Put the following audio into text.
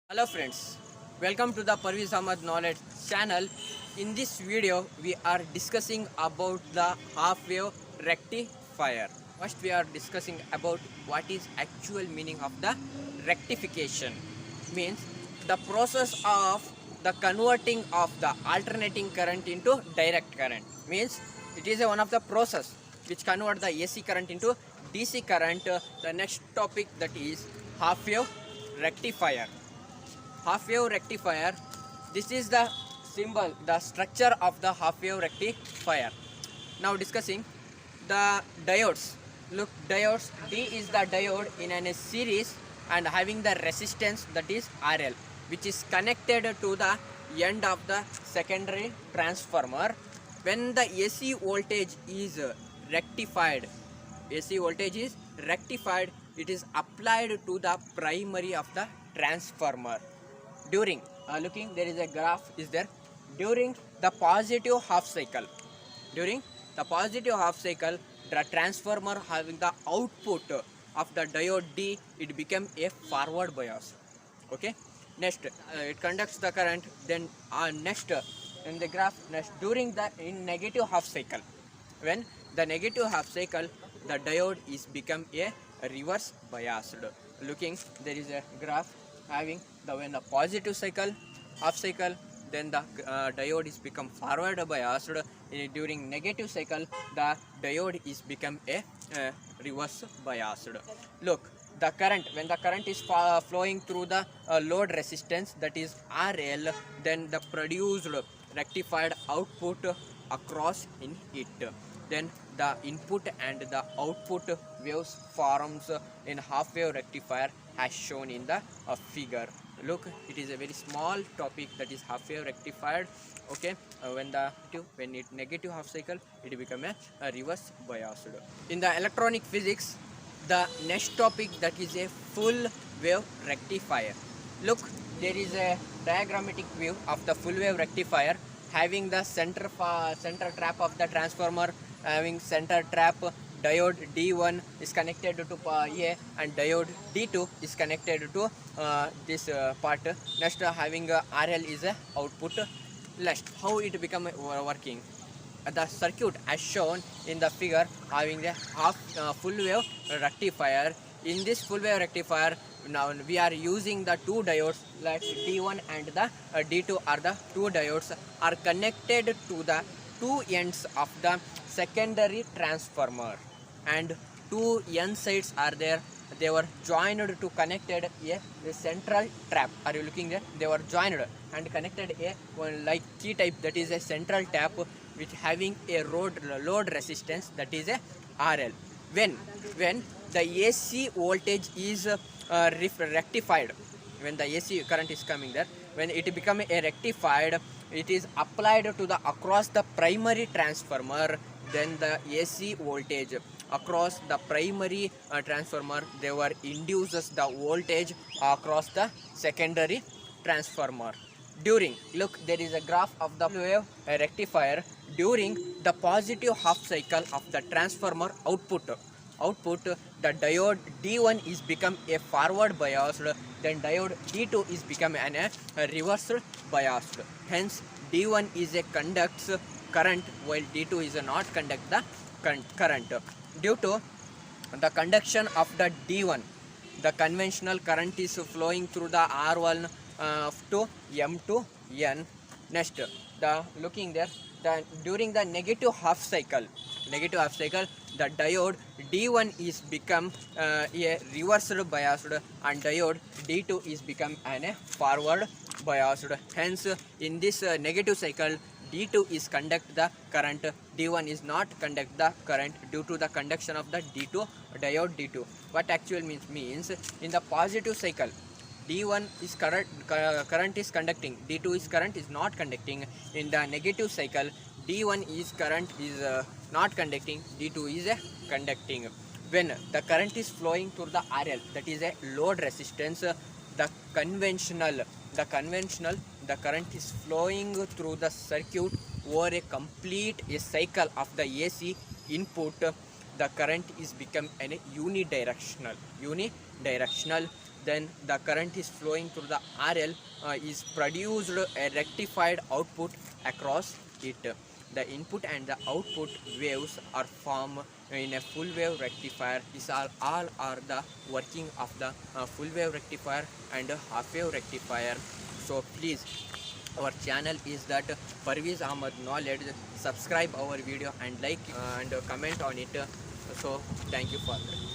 Hello friends, welcome to the Parviz Ahmad Knowledge channel. In this video, we are discussing about the half wave rectifier. First, we are discussing about what is actual meaning of the rectification. Means the process of the converting of the alternating current into direct current. Means it is one of the process which convert the AC current into DC current. The next topic, that is half wave rectifier. Half wave rectifier, this is the symbol, the structure of the half wave rectifier. Now discussing the diodes. Look, diodes, D is the diode in a series and having the resistance, that is RL, which is connected to the end of the secondary transformer. When the AC voltage is rectified, AC voltage is rectified, it is applied to the primary of the transformer. During looking, there is a graph is there. During the positive half cycle, during the positive half cycle, the transformer having the output of the diode D, it became a forward bias. Okay, next it conducts the current. Then next in the graph, next during the in negative half cycle, when the negative half cycle, the diode is become a reverse biased. Looking, there is a graph having the when the positive cycle, half cycle, then the diode is become forward biased. During negative cycle, the diode is become a reverse biased. Look, the current, when the current is flowing through the load resistance, that is RL, then the produced rectified output across in it. Then the input and the output waves forms in half wave rectifier as shown in the figure. Look, it is a very small topic, that is half wave rectified. Okay, when it negative half cycle, it become a reverse biased. In the electronic physics, the next topic, that is a full wave rectifier. Look, there is a diagrammatic view of the full wave rectifier having the center trap of the transformer, having center trap. Diode D1 is connected to A and diode D2 is connected to this part. Next having RL is a output. Next, how it become working? The circuit as shown in the figure having the full wave rectifier. In this full wave rectifier, now we are using the two diodes, like D1 and the D2 are the two diodes, are connected to the two ends of the secondary transformer, and two N sides are there. They were joined to connected a central trap. Are you looking there? They were joined and connected a one like key type, that is a central tap, which having a load resistance, that is a RL. When the AC voltage is rectified, when the AC current is coming there, when it become a rectified, it is applied to the across the primary transformer. Then the AC voltage across the primary transformer, they were induces the voltage across the secondary transformer. During, look, there is a graph of the wave rectifier. During the positive half cycle of the transformer output, the diode D1 is become a forward biased, then diode D2 is become a reverse biased. Hence D1 is a conducts current, while D2 is a not conduct the current. Due to the conduction of the D1, the conventional current is flowing through the R1 to M to N. Next, the looking there, during the negative half cycle, the diode D1 is become a reversed biased, and diode D2 is become a forward biased. Hence, in this negative cycle, D2 is conduct the current, D1 is not conduct the current due to the conduction of the D2 diode D2. What actual means in the positive cycle, D1 is current is conducting, D2 is current is not conducting. In the negative cycle, D1 is current is not conducting, D2 is conducting. When the current is flowing through the RL, that is a load resistance, the conventional the current is flowing through the circuit over a complete cycle of the AC input. The current is become unidirectional. then the current is flowing through the RL, is produced a rectified output across it. The input and the output waves are formed in a full wave rectifier. These all are the working of the full wave rectifier and half wave rectifier. So please, our channel is that Parviz Ahmad Knowledge. Subscribe our video and like and comment on it. So thank you for that.